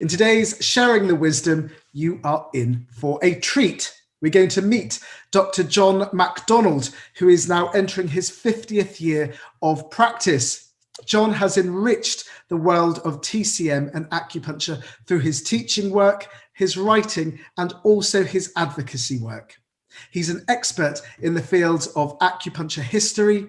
In today's Sharing the Wisdom, you are in for a treat. We're going to meet Dr. John McDonald, who is now entering his 50th year of practice. John has enriched the world of TCM and acupuncture through his teaching work, his writing, and also his advocacy work. He's an expert in the fields of acupuncture history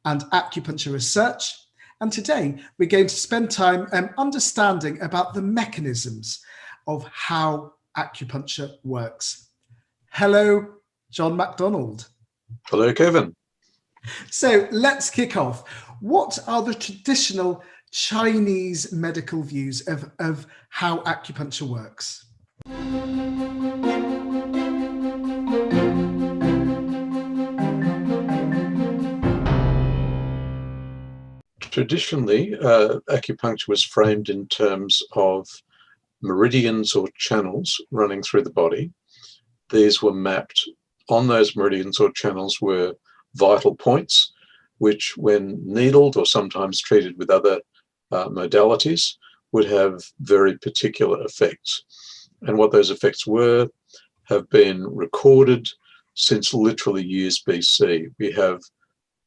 and acupuncture research. And today we're going to spend time understanding about the mechanisms of how acupuncture works. Hello, John McDonald. Hello, Kevin. So let's kick off. What are the traditional Chinese medical views of how acupuncture works? Traditionally, acupuncture was framed in terms of meridians or channels running through the body. These were mapped. On those meridians or channels were vital points, which when needled or sometimes treated with other modalities would have very particular effects. And what those effects were have been recorded since literally years BC. We have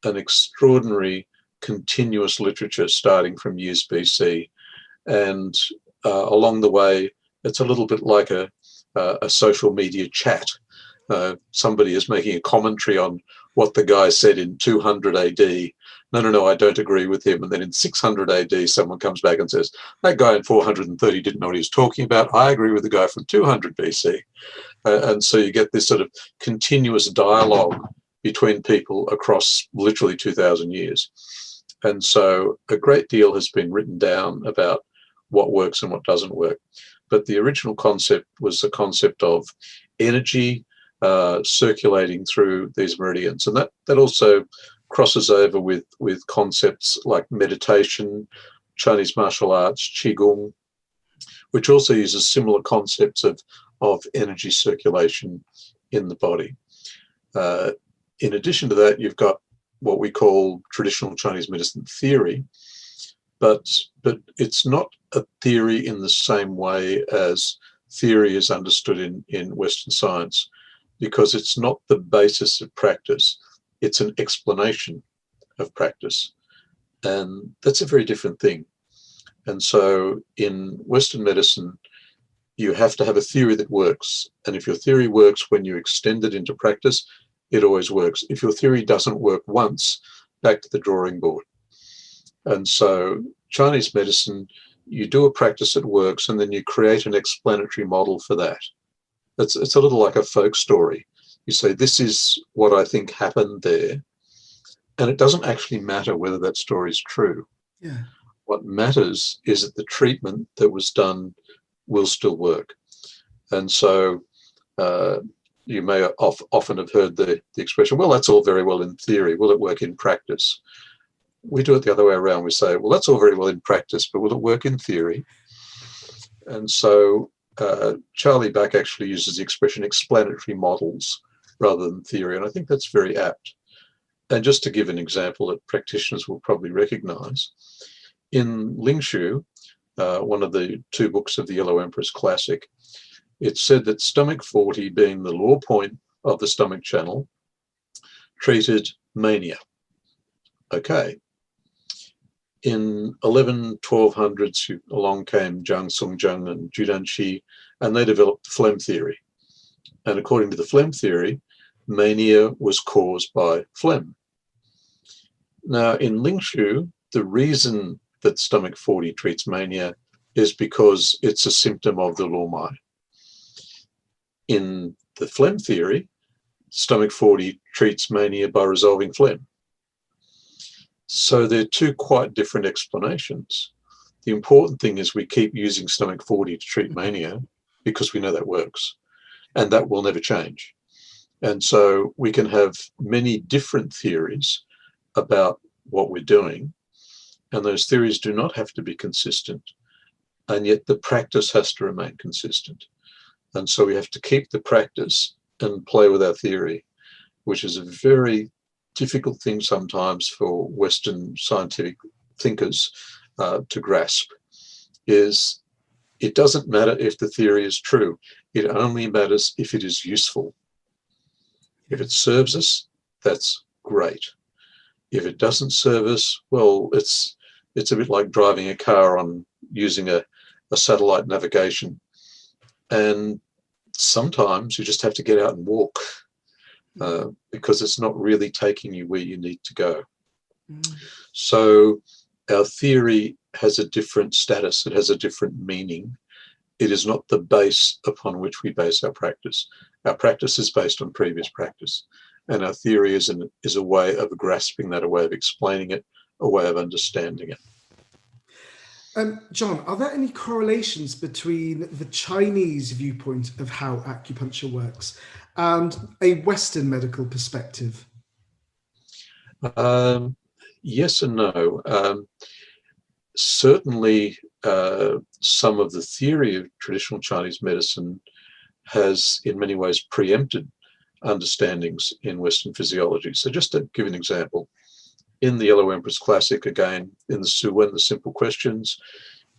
an extraordinary continuous literature starting from years BC, and along the way it's a little bit like a social media chat. Somebody is making a commentary on what the guy said in 200 AD. No, I don't agree with him. And then in 600 AD, someone comes back and says, that guy in 430 didn't know what he was talking about. I agree with the guy from 200 BC. And so you get this sort of continuous dialogue between people across literally 2,000 years. And so a great deal has been written down about what works and what doesn't work. But the original concept was the concept of energy circulating through these meridians. And that also crosses over with concepts like meditation, Chinese martial arts, Qigong, which also uses similar concepts of energy circulation in the body. In addition to that, you've got what we call traditional Chinese medicine theory, but it's not a theory in the same way as theory is understood in Western science, because it's not the basis of practice, it's an explanation of practice. And that's a very different thing. And so in Western medicine, you have to have a theory that works. And if your theory works when you extend it into practice, it always works. If your theory doesn't work once, back to the drawing board. And so Chinese medicine, you do a practice that works and then you create an explanatory model for that. It's a little like a folk story. You say, this is what I think happened there. And it doesn't actually matter whether that story is true. Yeah. What matters is that the treatment that was done will still work. And so you may often have heard the expression, well, that's all very well in theory. Will it work in practice? We do it the other way around. We say, well, that's all very well in practice, but will it work in theory? And so Charlie Back actually uses the expression explanatory models rather than theory. And I think that's very apt. And just to give an example that practitioners will probably recognize, in Ling Shu, one of the two books of the Yellow Emperor's Classic, it said that stomach 40, being the lower point of the stomach channel, treated mania. Okay. In 1200s, along came Zhang Songjang and Judanqi, and they developed the phlegm theory. And according to the phlegm theory, mania was caused by phlegm. Now, in Ling Shu, the reason that stomach 40 treats mania is because it's a symptom of the Lu Mai. In the phlegm theory, stomach 40 treats mania by resolving phlegm. So they're two quite different explanations. The important thing is we keep using stomach 40 to treat mania because we know that works, and that will never change. And so we can have many different theories about what we're doing, and those theories do not have to be consistent, and yet the practice has to remain consistent. And so we have to keep the practice and play with our theory, which is a very difficult thing sometimes for Western scientific thinkers to grasp, is It doesn't matter if the theory is true. It only matters if it is useful. If it serves us, that's great. If it doesn't serve us, well, it's a bit like driving a car on using a satellite navigation. And sometimes you just have to get out and walk because it's not really taking you where you need to go. So our theory has a different status. It has a different meaning. It is not the base upon which we base our practice. Our practice is based on previous practice. And our theory is a way of grasping that, a way of explaining it, a way of understanding it. John, are there any correlations between the Chinese viewpoint of how acupuncture works and a Western medical perspective? Yes and no. Certainly, some of the theory of traditional Chinese medicine has in many ways preempted understandings in Western physiology. So just to give an example, in the Yellow Emperor's Classic, again, in the Su Wen, the Simple Questions,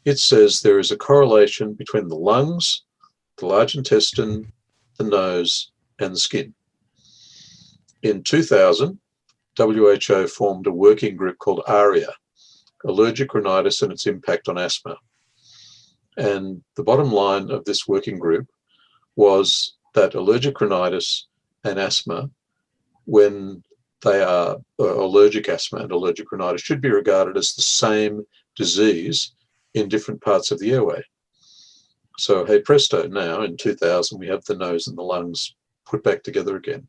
it says there is a correlation between the lungs, the large intestine, the nose, and the skin. In 2000, WHO formed a working group called ARIA, Allergic Rhinitis and its Impact on Asthma. And the bottom line of this working group was that allergic rhinitis and asthma, when they are allergic asthma and allergic rhinitis, should be regarded as the same disease in different parts of the airway. So, hey presto, now in 2000 we have the nose and the lungs put back together again.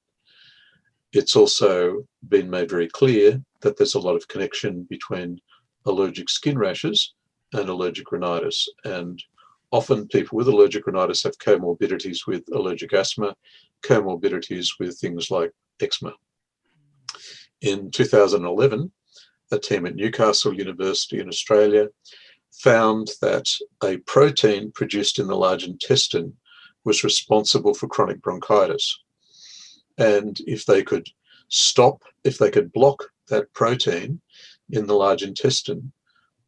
It's also been made very clear that there's a lot of connection between allergic skin rashes and allergic rhinitis. And often people with allergic rhinitis have comorbidities with allergic asthma, comorbidities with things like eczema. In 2011, a team at Newcastle University in Australia found that a protein produced in the large intestine was responsible for chronic bronchitis. And if they could block that protein in the large intestine,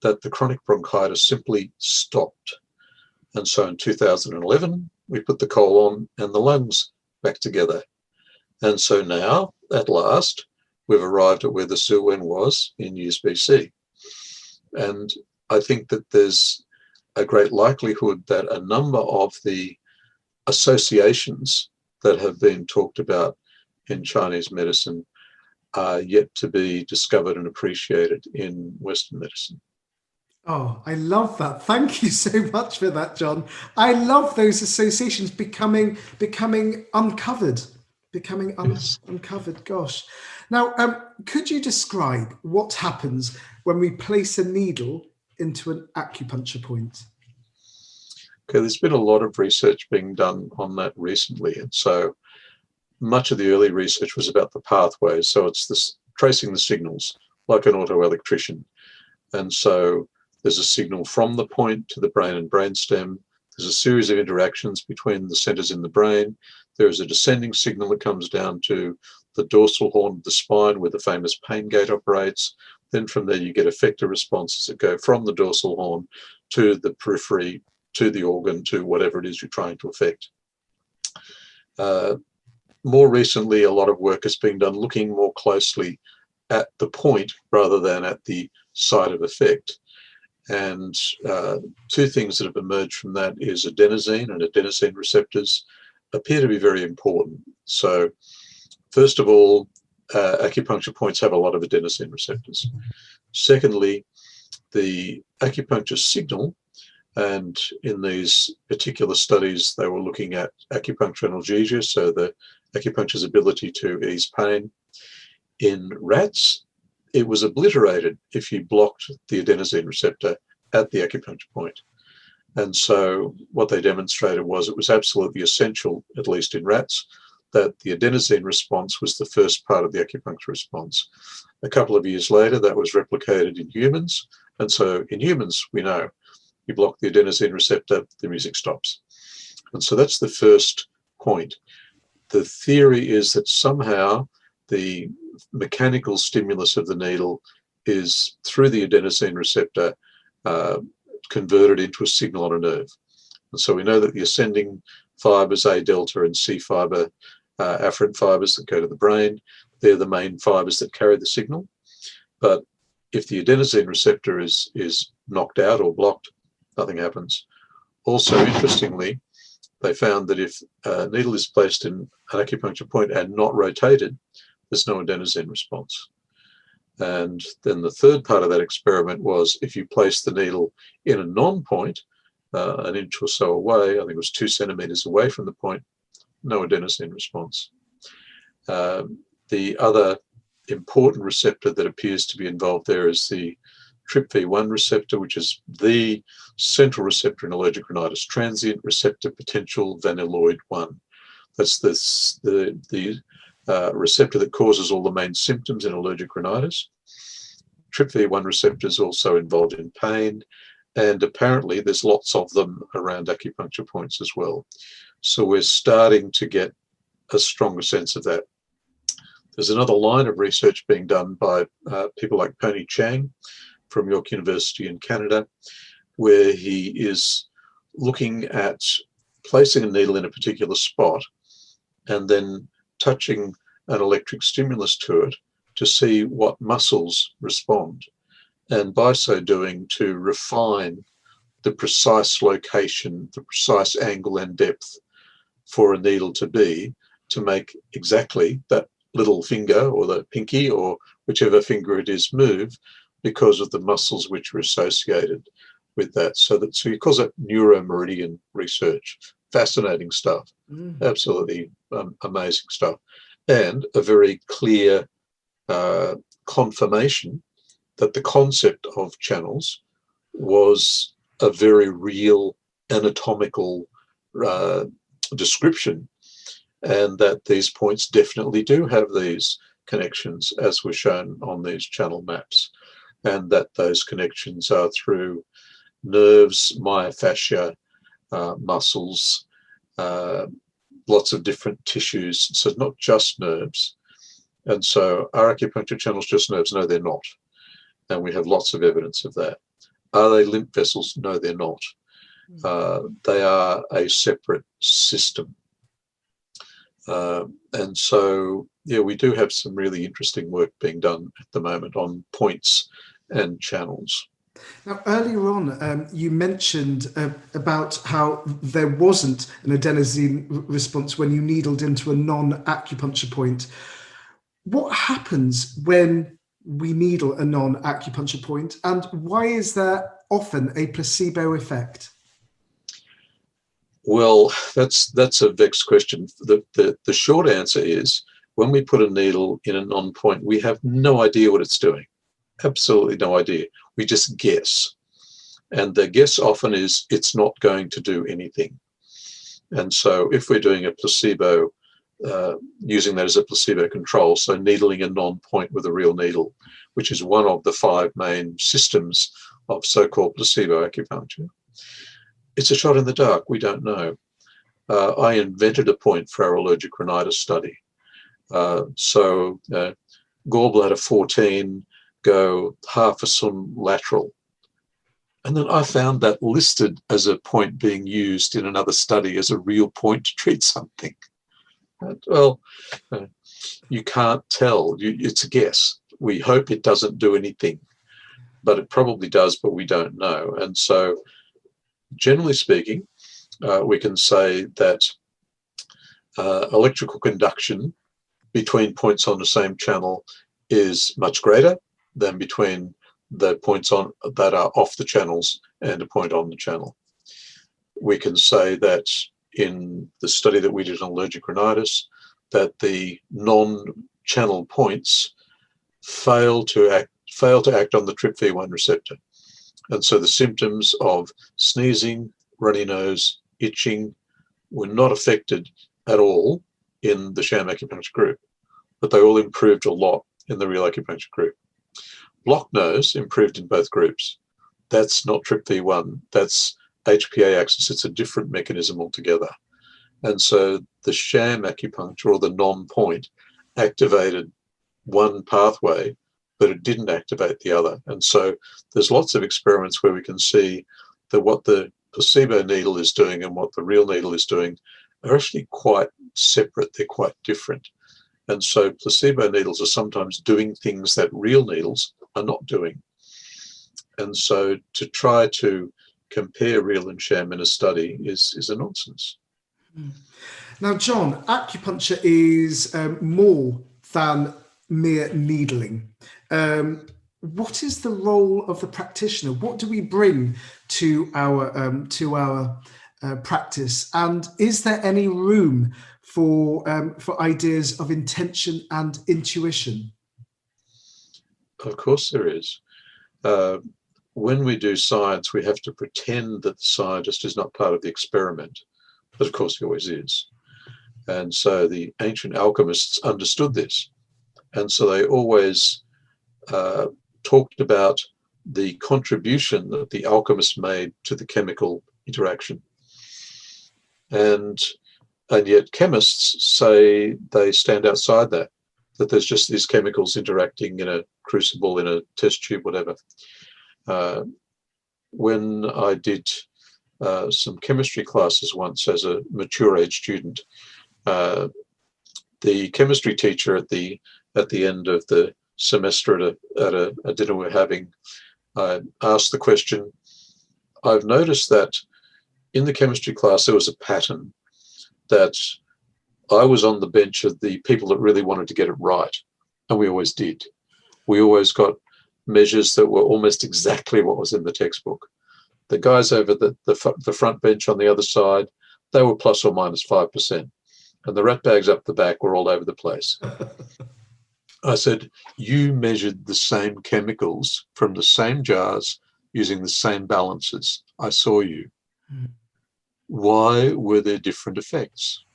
that the chronic bronchitis simply stopped. And so in 2011, we put the colon and the lungs back together. And so now, at last, we've arrived at where the Su Wen was in years BC. And I think that there's a great likelihood that a number of the associations that have been talked about in Chinese medicine are yet to be discovered and appreciated in Western medicine. Oh, I love that. Thank you so much for that, John. I love those associations becoming uncovered, Yes. uncovered. Gosh. Now, could you describe what happens when we place a needle into an acupuncture point? Okay, there's been a lot of research being done on that recently. And so much of the early research was about the pathways. So it's this tracing the signals like an auto electrician. And so there's a signal from the point to the brain and brainstem. There's a series of interactions between the centers in the brain. There's a descending signal that comes down to the dorsal horn of the spine where the famous pain gate operates. Then from there you get effector responses that go from the dorsal horn to the periphery, to the organ, to whatever it is you're trying to affect. More recently, a lot of work is being done looking more closely at the point rather than at the site of effect. And two things that have emerged from that is adenosine and adenosine receptors appear to be very important. So first of all, acupuncture points have a lot of adenosine receptors. Secondly, the acupuncture signal, and in these particular studies, they were looking at acupuncture analgesia, so the acupuncture's ability to ease pain. In rats, it was obliterated if you blocked the adenosine receptor at the acupuncture point. And so what they demonstrated was it was absolutely essential, at least in rats, that the adenosine response was the first part of the acupuncture response. A couple of years later, that was replicated in humans. And so in humans, we know you block the adenosine receptor, the music stops. And so that's the first point. The theory is that somehow the mechanical stimulus of the needle is through the adenosine receptor converted into a signal on a nerve. And so we know that the ascending fibers, A delta and C fiber, afferent fibers that go to the brain, they're the main fibers that carry the signal. But if the adenosine receptor is knocked out or blocked, nothing happens. Also, interestingly, they found that if a needle is placed in an acupuncture point and not rotated, there's no adenosine response. And then the third part of that experiment was if you place the needle in a non-point, an inch or so away, I think it was 2 centimeters away from the point, no adenosine response. The other important receptor that appears to be involved there is the TRPV1 receptor, which is the central receptor in allergic rhinitis, transient receptor potential vanilloid 1. That's the receptor that causes all the main symptoms in allergic rhinitis. TRPV1 receptor is also involved in pain, and apparently there's lots of them around acupuncture points as well. So we're starting to get a stronger sense of that. There's another line of research being done by people like Pony Chang from York University in Canada, where he is looking at placing a needle in a particular spot and then touching an electric stimulus to it to see what muscles respond. And by so doing, to refine the precise location, the precise angle and depth for a needle to be, to make exactly that little finger or the pinky or whichever finger it is move because of the muscles which are associated with that. So he calls it neuromeridian research. Fascinating stuff. Absolutely amazing stuff. And a very clear confirmation that the concept of channels was a very real anatomical description, and that these points definitely do have these connections as were shown on these channel maps, and that those connections are through nerves, myofascia, muscles, lots of different tissues. So it's not just nerves. And so are acupuncture channels just nerves? No, they're not. And we have lots of evidence of that. Are they lymph vessels? No, they're not. They are a separate system. And so, yeah, we do have some really interesting work being done at the moment on points and channels. Now, earlier on, you mentioned about how there wasn't an adenosine response when you needled into a non-acupuncture point. What happens when we needle a non-acupuncture point, and why is there often a placebo effect? Well, that's a vexed question. The short answer is when we put a needle in a non-point, we have no idea what it's doing. Absolutely no idea. We just guess. And the guess often is it's not going to do anything. And so if we're doing a placebo, using that as a placebo control, so needling a non-point with a real needle, which is one of the 5 main systems of so-called placebo acupuncture, it's a shot in the dark. We don't know. I invented a point for our allergic rhinitis study. Gallbladder 14, go half a cun lateral. And then I found that listed as a point being used in another study as a real point to treat something. Well, you can't tell. It's a guess. We hope it doesn't do anything, but it probably does, but we don't know. And so generally speaking, we can say that electrical conduction between points on the same channel is much greater than between the points that are off the channels and a point on the channel. We can say that in the study that we did on allergic rhinitis, that the non-channel points fail to act on the TRPV1 receptor. And so the symptoms of sneezing, runny nose, itching were not affected at all in the sham acupuncture group, but they all improved a lot in the real acupuncture group. Blocked nose improved in both groups. That's not TRPV1, that's HPA axis. It's a different mechanism altogether. And so the sham acupuncture, or the non-point, activated one pathway, but it didn't activate the other. And so there's lots of experiments where we can see that what the placebo needle is doing and what the real needle is doing are actually quite separate. They're quite different. And so placebo needles are sometimes doing things that real needles are not doing. And so to try to compare real and sham in a study is a nonsense. Now, John, acupuncture is more than mere needling. What is the role of the practitioner? What do we bring to our practice? And is there any room for ideas of intention and intuition? Of course there is. When we do science, we have to pretend that the scientist is not part of the experiment, but of course he always is. And so the ancient alchemists understood this. And so they always talked about the contribution that the alchemist made to the chemical interaction. And yet chemists say they stand outside that there's just these chemicals interacting in a crucible, in a test tube, whatever. When I did some chemistry classes once as a mature age student, the chemistry teacher at the end of the semester at a dinner we're having, asked the question, I've noticed that in the chemistry class there was a pattern that I was on the bench of the people that really wanted to get it right, and we always did. We always got measures that were almost exactly what was in the textbook. The guys over the front bench on the other side, they were plus or minus 5%. And the rat bags up the back were all over the place. I said, you measured the same chemicals from the same jars using the same balances. I saw you. Why were there different effects?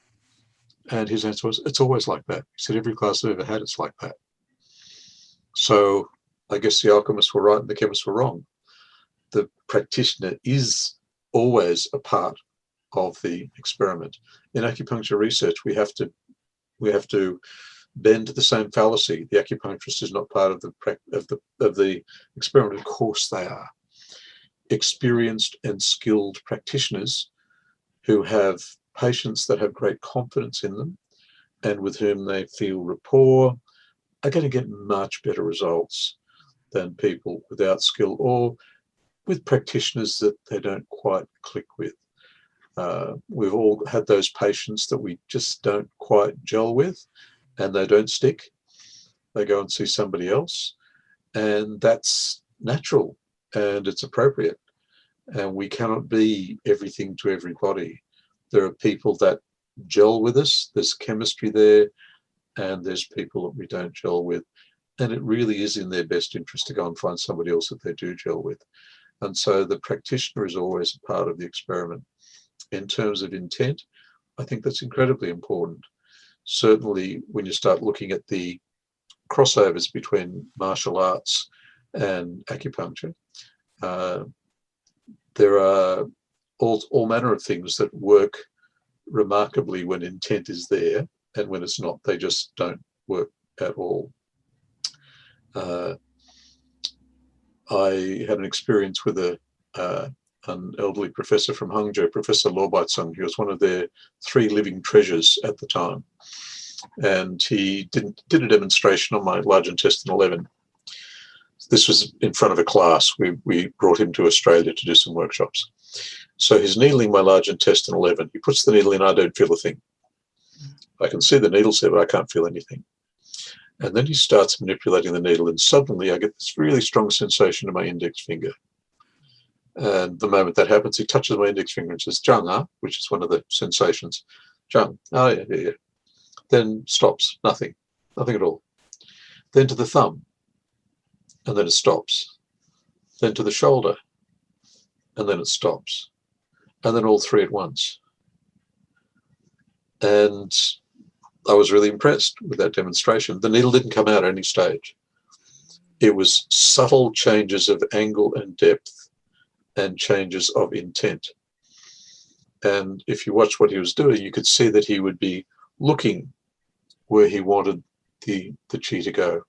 And his answer was, it's always like that. He said, every class I've ever had, it's like that. So I guess the alchemists were right and the chemists were wrong. The practitioner is always a part of the experiment. In acupuncture research, we have to bend to the same fallacy. The acupuncturist is not part of the experiment. Of course they are. Experienced and skilled practitioners who have patients that have great confidence in them and with whom they feel rapport are going to get much better results than people without skill or with practitioners that they don't quite click with. We've all had those patients that we just don't quite gel with and they don't stick. They go and see somebody else, and that's natural and it's appropriate. And we cannot be everything to everybody. There are people that gel with us, there's chemistry there, and there's people that we don't gel with. And it really is in their best interest to go and find somebody else that they do gel with. And so the practitioner is always a part of the experiment. In terms of intent, I think that's incredibly important. Certainly when you start looking at the crossovers between martial arts and acupuncture, there are all manner of things that work remarkably when intent is there, and when it's not, they just don't work at all. I had an experience with an elderly professor from Hangzhou, Professor Luo Baizeng. He was one of their 3 living treasures at the time. And he did a demonstration on my large intestine 11. This was in front of a class. We brought him to Australia to do some workshops. So he's needling my large intestine 11. He puts the needle in, I don't feel a thing. I can see the needle's there, but I can't feel anything. And then he starts manipulating the needle, and suddenly I get this really strong sensation in my index finger. And the moment that happens, he touches my index finger and says, Zhang, which is one of the sensations. Zhang, oh yeah. Then stops, nothing at all. Then to the thumb, and then it stops. Then to the shoulder, and then it stops. And then all 3 at once. And I was really impressed with that demonstration. The needle didn't come out at any stage. It was subtle changes of angle and depth and changes of intent. And if you watch what he was doing, you could see that he would be looking where he wanted the chi to go.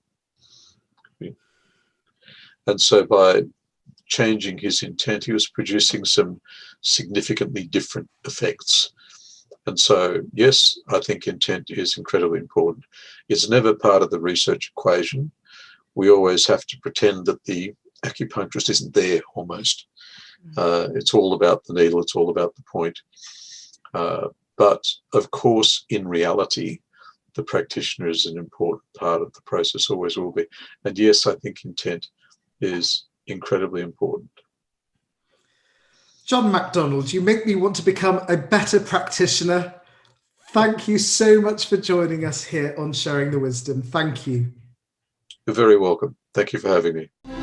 And so by changing his intent, he was producing some significantly different effects. And so, yes, I think intent is incredibly important. It's never part of the research equation. We always have to pretend that the acupuncturist isn't there almost. It's all about the needle, it's all about the point. But of course, in reality, the practitioner is an important part of the process, always will be. And yes, I think intent is incredibly important. John McDonald, you make me want to become a better practitioner. Thank you so much for joining us here on Sharing the Wisdom. Thank you. You're very welcome. Thank you for having me.